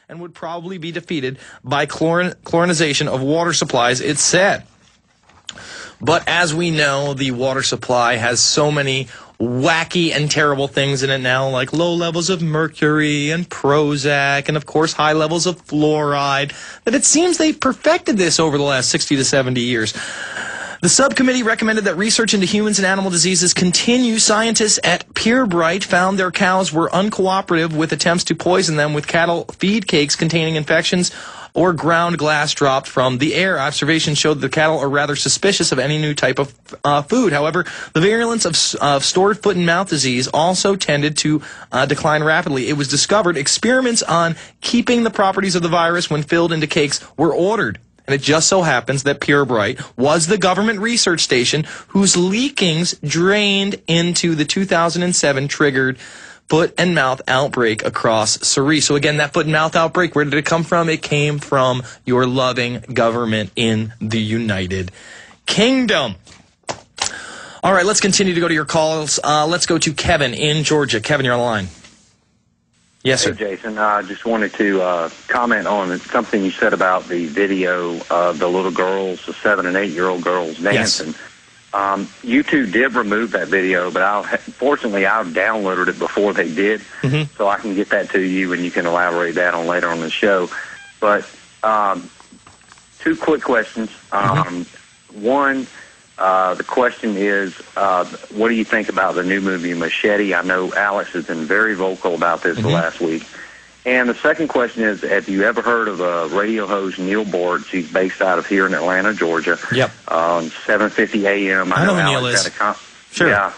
and would probably be defeated by chlorinization of water supplies, it said. But as we know, the water supply has so many wacky and terrible things in it now, like low levels of mercury and Prozac and, of course, high levels of fluoride, that it seems they've perfected this over the last 60 to 70 years. The subcommittee recommended that research into humans and animal diseases continue. Scientists at Purebright found their cows were uncooperative with attempts to poison them with cattle feed cakes containing infections or ground glass dropped from the air. Observations showed the cattle are rather suspicious of any new type of food. However, the virulence of stored foot and mouth disease also tended to decline rapidly. It was discovered experiments on keeping the properties of the virus when filled into cakes were ordered. And it just so happens that Purebright was the government research station whose leakings drained into the 2007 triggered foot and mouth outbreak across Cerise. So again, that foot and mouth outbreak, where did it come from? It came from your loving government in the United Kingdom. All right, let's continue to go to your calls. Let's go to Kevin in Georgia. Kevin, you're on the line. Yes, sir. Hey, Jason. I just wanted to comment on something you said about the video of the little girls, the 7- and 8-year-old girls dancing. Yes. YouTube did remove that video, but fortunately I downloaded it before they did, so I can get that to you and you can elaborate that on later on the show. But 2 quick questions. One, the question is, what do you think about the new movie Machete? I know Alex has been very vocal about this the last week. And the second question is, have you ever heard of a radio host, Neil Bortz? He's based out of here in Atlanta, Georgia. Yep. 7:50 a.m. I know who Neil is. Sure. Yeah.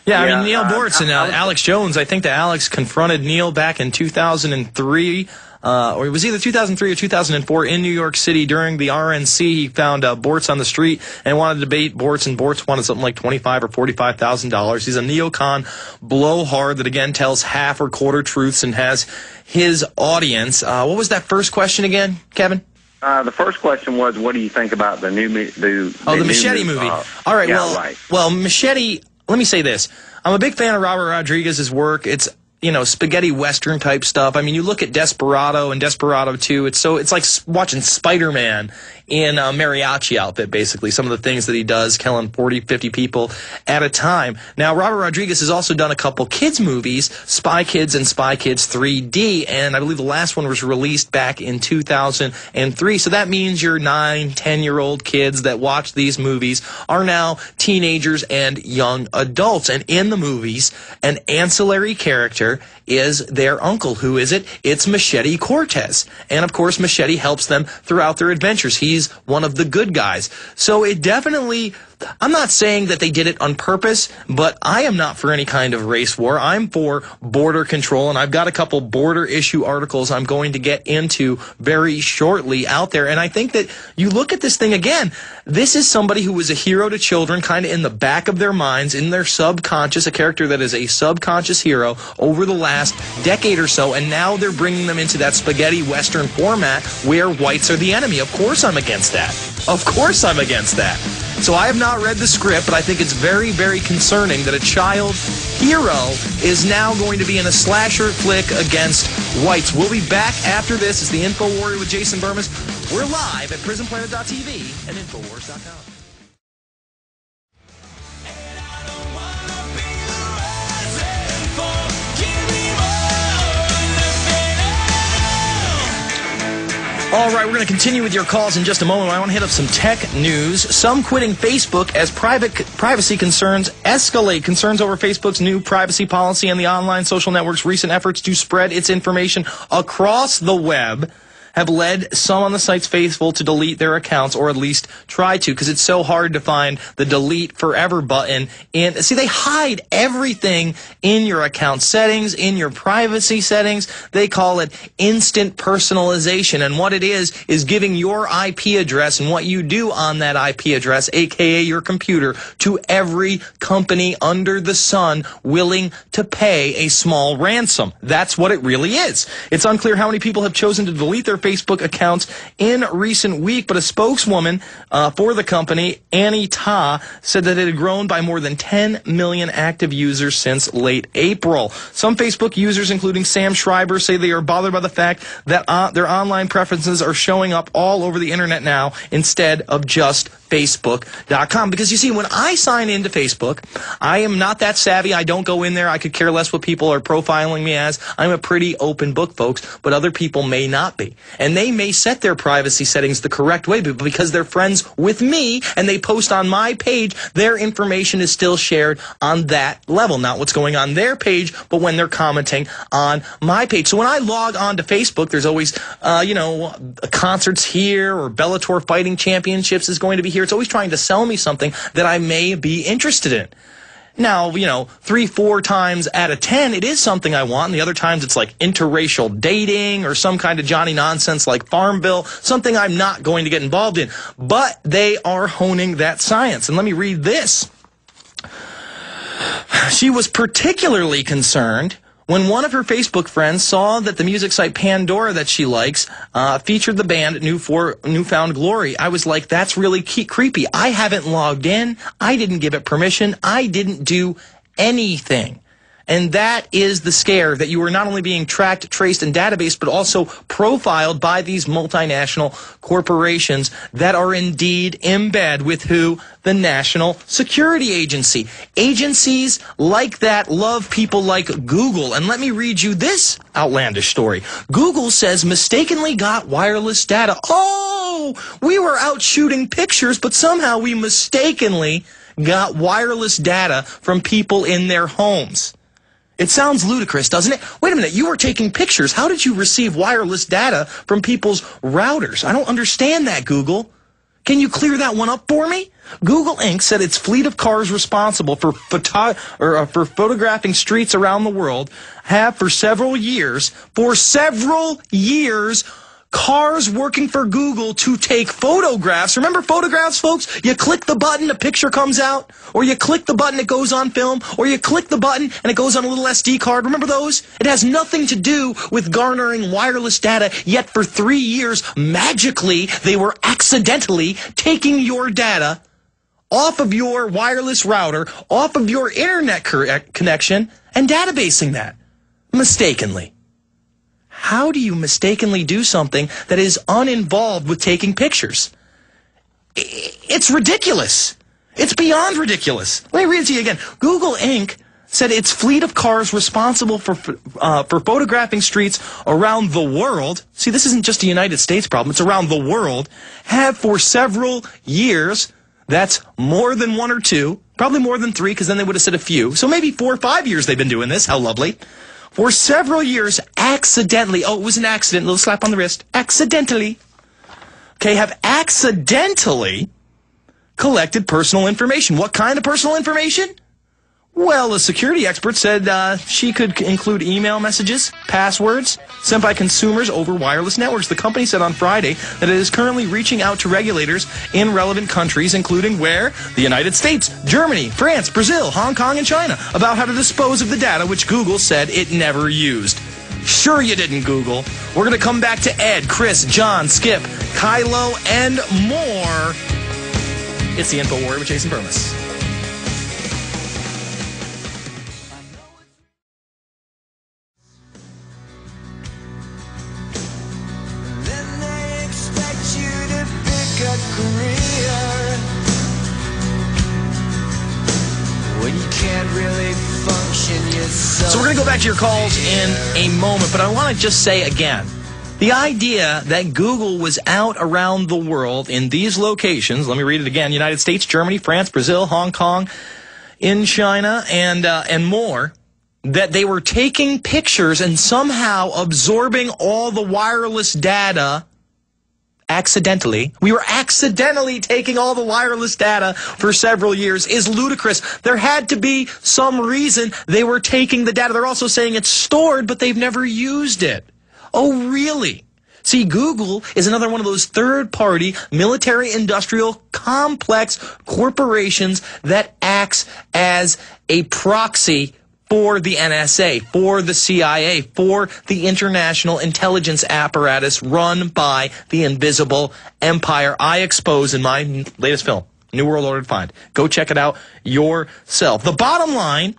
Yeah, I mean, Neil Bortz and Alex Jones, I think that Alex confronted Neil back in 2003, or it was either 2003 or 2004 in New York City during the RNC. He found Bortz on the street and wanted to debate Bortz, and Bortz wanted something like $25,000 or $45,000. He's a neocon blowhard that, again, tells half or quarter truths and has his audience. What was that first question again, Kevin? The first question was, what do you think about the new the Machete movie? All right, well, Machete, let me say this. I'm a big fan of Robert Rodriguez's work. It's, you know, spaghetti western type stuff. I mean, you look at Desperado and Desperado 2, it's like watching Spider-Man in a mariachi outfit, basically. Some of the things that he does, killing 40, 50 people at a time. Now, Robert Rodriguez has also done a couple kids movies, Spy Kids and Spy Kids 3D, and I believe the last one was released back in 2003. So that means your 9, 10-year-old kids that watch these movies are now teenagers and young adults. And in the movies, an ancillary character is their uncle. Who is it? It's Machete Cortez. And, of course, Machete helps them throughout their adventures. He's one of the good guys. So it definitely, I'm not saying that they did it on purpose, but I am not for any kind of race war. I'm for border control, and I've got a couple border issue articles I'm going to get into very shortly out there. And I think that you look at this thing again, this is somebody who was a hero to children, kind of in the back of their minds, in their subconscious, a character that is a subconscious hero over the last decade or so, and now they're bringing them into that spaghetti western format where whites are the enemy. Of course I'm against that. Of course I'm against that. So I have not read the script, but I think it's very, very concerning that a child hero is now going to be in a slasher flick against whites. We'll be back after this. It's the InfoWarrior with Jason Bermas. We're live at PrisonPlanet.tv and Infowars.com. All right, we're going to continue with your calls in just a moment. I want to hit up some tech news. Some quitting Facebook as privacy concerns escalate. Concerns over Facebook's new privacy policy and the online social network's recent efforts to spread its information across the web have led some on the site's faithful to delete their accounts, or at least try to, because it's so hard to find the delete forever button. And see, they hide everything in your account settings, in your privacy settings. They call it instant personalization. And what it is giving your IP address and what you do on that IP address, aka your computer, to every company under the sun willing to pay a small ransom. That's what it really is. It's unclear how many people have chosen to delete their Facebook accounts in recent week, but a spokeswoman for the company, Annie Ta, said that it had grown by more than 10 million active users since late April. Some Facebook users, including Sam Schreiber, say they are bothered by the fact that their online preferences are showing up all over the internet now instead of just Facebook.com. Because you see, when I sign into Facebook, I am not that savvy. I don't go in there. I could care less what people are profiling me as. I'm a pretty open book, folks, but other people may not be. And they may set their privacy settings the correct way, but because they're friends with me and they post on my page, their information is still shared on that level. Not what's going on their page, but when they're commenting on my page. So when I log on to Facebook, there's always, concerts here, or Bellator Fighting Championships is going to be here. It's always trying to sell me something that I may be interested in. Now, 3-4 times out of 10, it is something I want, and the other times it's like interracial dating or some kind of Johnny nonsense like Farmville, something I'm not going to get involved in. But they are honing that science. And let me read this. She was particularly concerned when one of her Facebook friends saw that the music site Pandora that she likes featured the band Newfound Glory. I was like, that's really creepy. I haven't logged in. I didn't give it permission. I didn't do anything. And that is the scare, that you are not only being tracked, traced, and databased, but also profiled by these multinational corporations that are indeed in bed with who? The National Security Agency. Agencies like that love people like Google. And let me read you this outlandish story. Google says mistakenly got wireless data. Oh, we were out shooting pictures, but somehow we mistakenly got wireless data from people in their homes. It sounds ludicrous, doesn't it? Wait a minute, you were taking pictures. How did you receive wireless data from people's routers? I don't understand that, Google. Can you clear that one up for me? Google Inc. said its fleet of cars responsible for photographing streets around the world have for several years, cars working for Google to take photographs. Remember photographs, folks? You click the button, a picture comes out. Or you click the button, it goes on film. Or you click the button, and it goes on a little SD card. Remember those? It has nothing to do with garnering wireless data, yet for 3 years, magically, they were accidentally taking your data off of your wireless router, off of your internet connection, and databasing that. Mistakenly. How do you mistakenly do something that is uninvolved with taking pictures? It's ridiculous. It's beyond ridiculous. Let me read it to you again. Google Inc. said its fleet of cars responsible for photographing streets around the world, see, this isn't just a United States problem, it's around the world, have for several years, that's more than 1 or 2, probably more than 3, because then they would have said a few, so maybe 4 or 5 years they've been doing this, how lovely, for several years accidentally, oh, it was an accident, a little slap on the wrist, accidentally, have accidentally collected personal information. What kind of personal information? Well, a security expert said she could include email messages, passwords, sent by consumers over wireless networks. The company said on Friday that it is currently reaching out to regulators in relevant countries, including where? The United States, Germany, France, Brazil, Hong Kong, and China, about how to dispose of the data which Google said it never used. Sure you didn't, Google. We're going to come back to Ed, Chris, John, Skip, Kylo, and more. It's the InfoWarrior with Jason Bermas. Then they expect you to pick a career when you can't really function yourself. So we're going to go back to your calls in a moment, but I want to just say again, the idea that Google was out around the world in these locations, let me read it again, United States, Germany, France, Brazil, Hong Kong, in China, and more, that they were taking pictures and somehow absorbing all the wireless data accidentally. We were accidentally taking all the wireless data for several years is ludicrous. There had to be some reason they were taking the data. They're also saying it's stored, but they've never used it. Oh, really? See, Google is another one of those third-party military-industrial complex corporations that acts as a proxy for the NSA, for the CIA, for the international intelligence apparatus run by the invisible empire I expose in my latest film, New World Order Defined. Go check it out yourself. The bottom line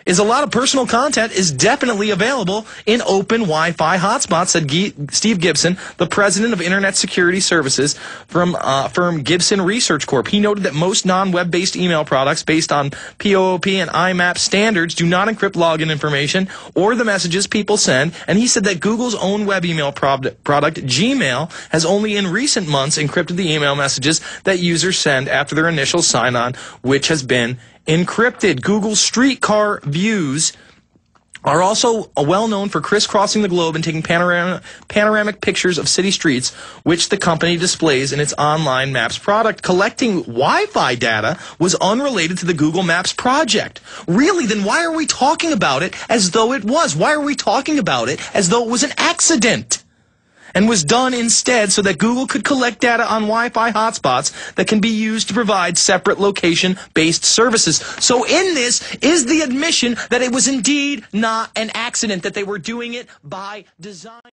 is a lot of personal content is definitely available in open Wi-Fi hotspots, said Steve Gibson, the president of Internet Security Services from firm Gibson Research Corp. He noted that most non-web-based email products based on POOP and IMAP standards do not encrypt login information or the messages people send, and he said that Google's own web email product, Gmail, has only in recent months encrypted the email messages that users send after their initial sign-on, which has been encrypted. Google's streetcar views are also well known for crisscrossing the globe and taking panoramic pictures of city streets, which the company displays in its online Maps product. Collecting Wi-Fi data was unrelated to the Google Maps project. Really? Then why are we talking about it as though it was? Why are we talking about it as though it was an accident? And was done instead so that Google could collect data on Wi-Fi hotspots that can be used to provide separate location-based services. So in this is the admission that it was indeed not an accident, that they were doing it by design.